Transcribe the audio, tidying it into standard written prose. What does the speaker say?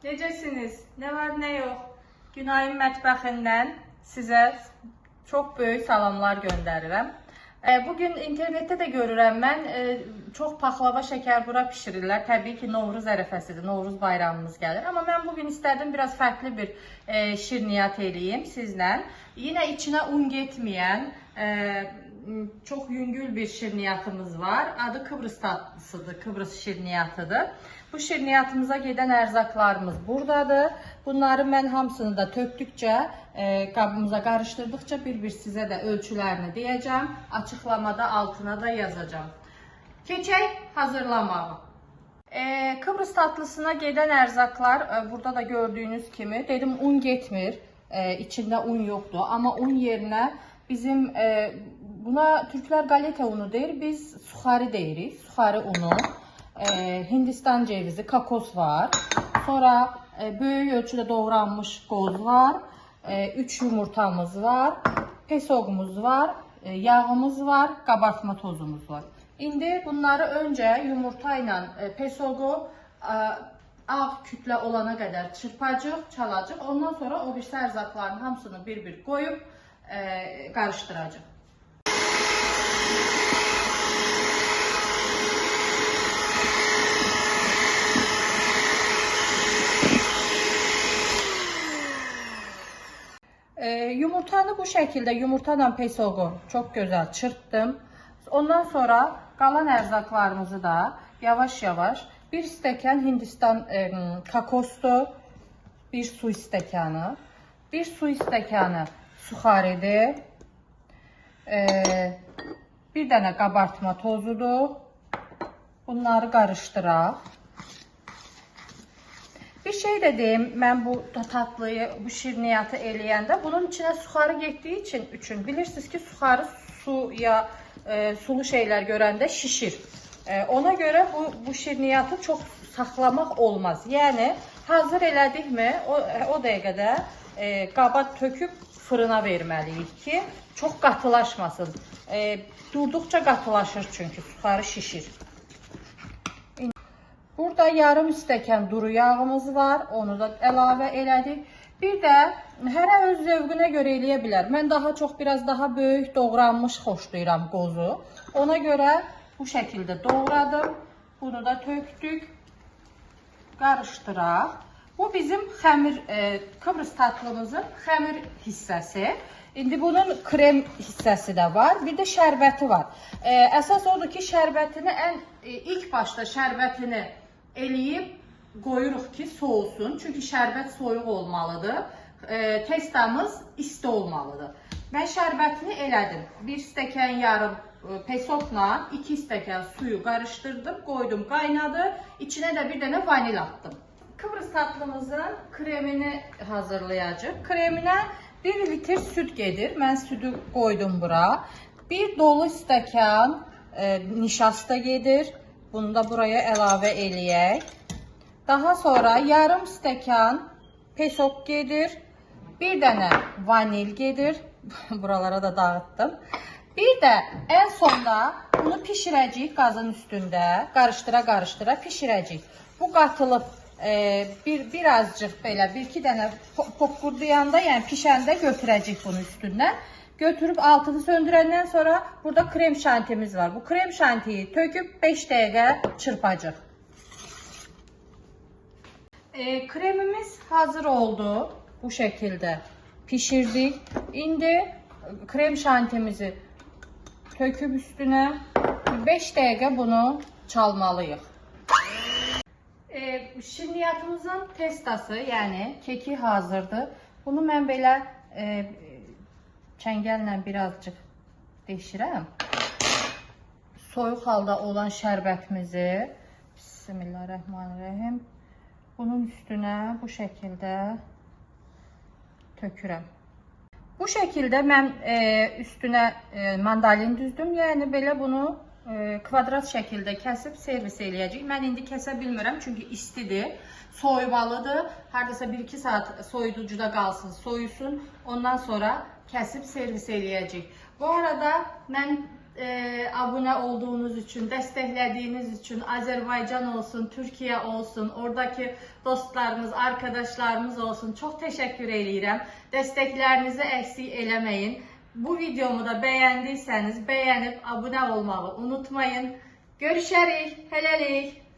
Necəsiniz? Ne var ne yok? Günayın mətbəxindən sizə çox böyük salamlar göndərirəm. Bugün internetdə də görürəm mən, çox paxlava şəkərbura pişirirlər. Təbii ki, Novruz ərəfəsidir, Novruz bayramımız gəlir. Amma mən bugün istədim biraz fərqli bir şirniyyat eləyim sizlə. Yine içinə un getməyən, çok yüngül bir şirniyyatımız var. Adı Kıbrıs tatlısıdır, Kıbrıs şirniyyatıdır. Bu şirniyyatımıza gedən ərzaqlarımız buradadır. Bunları mən hamısını da tökdükcə, qabımıza qarışdırdıqca bir-bir sizə də ölçülərini deyəcəm. Açıqlamada altına da yazacağım. Keçək hazırlamağa. Kıbrıs tatlısına gedən ərzaqlar burada da gördüyünüz kimi, dedim un getmir, içində un yoxdur. Amma un yerinə bizim, buna Türklər galeta unu deyir, biz suxari deyirik, suxari unu. Hindistan cevizi, kakos var. Sonra böyük ölçüde doğranmış qoz var. 3 yumurtamız var. Pesogumuz var. Yağımız var. Kabartma tozumuz var. İndi bunları önce yumurta ile pesogu ağ kütle olana kadar çırpacaq, çalacaq. Ondan sonra o bir ərzaqların hamısını bir-bir koyup karıştıracaq. Yumurtanı bu şekilde yumurtadan pesogu çok güzel çırptım. Ondan sonra kalan erzaklarımızı da yavaş yavaş bir stəkan Hindistan kakostu, bir su stəkanı, bir su stəkanı suxaridir, bir dənə kabartma tozudur. Bunları karıştıraq. Bir şey de deyim, ben bu tatlıyı, bu şirniyyatı eləyəndə bunun içine suxarı getdiyi üçün bilirsiniz ki, suxarı su ya sulu şeyler görəndə şişir. Ona göre bu şirniyyatı çok saxlamaq olmaz. Yani hazır elədikmi o dəqiqədə qaba töküb fırına verməliyik ki, çok qatılaşmasın. Durduqca qatılaşır çünkü suxarı şişir. Burada yarım stəkan duru yağımız var. Onu da əlavə elədik. Bir də hərə öz zövqünə görə eləyə bilər. Mən biraz daha böyük doğranmış xoşlayıram qozu. Ona görə bu şəkildə doğradım. Bunu da tökdük. Qarışdıraq. Bu bizim xəmir, Kıbrıs tatlımızın xəmir hissəsi. İndi bunun krem hissəsi də var. Bir də şərbəti var. Əsas odur ki, şərbətini ilk başda şərbətini eləyib qoyuruq ki, soğusun. Çünki şərbət soyuq olmalıdır. Testamız isti olmalıdır. Mən şərbətini elədim. 1 stəkan yarım pesokla 2 stəkan suyu qarışdırdım, koydum, qaynadı. İçine de bir dənə vanil attım. Kıbrıs tatlımızın kremini hazırlayacağıq. Kreminə 1 litr süt gedir. Mən sütü koydum bura. Bir dolu stəkan nişasta gedir. Bunu da buraya əlavə eləyək. Daha sonra yarım stəkan pesok gedir. Bir dənə vanil gedir. Buralara da dağıttım. Bir də en sonda bunu pişirəcəyik qazın üstündə. Qarıştıra pişirəcəyik. Bu qatılıb birazcık belə 1-2 dənə popqurdayanda, yəni pişəndə götürəcəyik bunu üstündən. Götürüp altını söndürəndən sonra burada krem şantimiz var. Bu krem şantiyi töküp 5 dəqiqə çırpacaq. Kremimiz hazır oldu. Bu şekilde pişirdik. İndi krem şantimizi töküp üstüne 5 dəqiqə bunu çalmalıyıq. Şirniyyatımızın testası, yani keki hazırdır. Bunu mən belə çəngəllə birazcık deşirəm. Soyuq halda olan şərbətimizi Bismillahirrahmanirrahim bunun üstüne bu şekilde tökürəm. Bu şekilde mən üstüne mandalin düzdüm. Yani belə bunu kvadrat şəkildə kəsib servis eləyəcəyik. Mən indi kəsə bilmirəm çünki istidir, soyumalıdır. Hardasa 1-2 saat soyuducuda qalsın, soyusun. Ondan sonra kəsib servis eləyəcəyik. Bu arada mən abone olduğunuz için, desteklediğiniz için, Azerbaycan olsun, Türkiye olsun, oradaki dostlarımız, arkadaşlarımız olsun, çok teşekkür edirəm. Desteklerinizi eksik eləməyin. Bu videomu da beğendiyseniz beğenip abone olmayı unutmayın. Görüşərik, hələlik.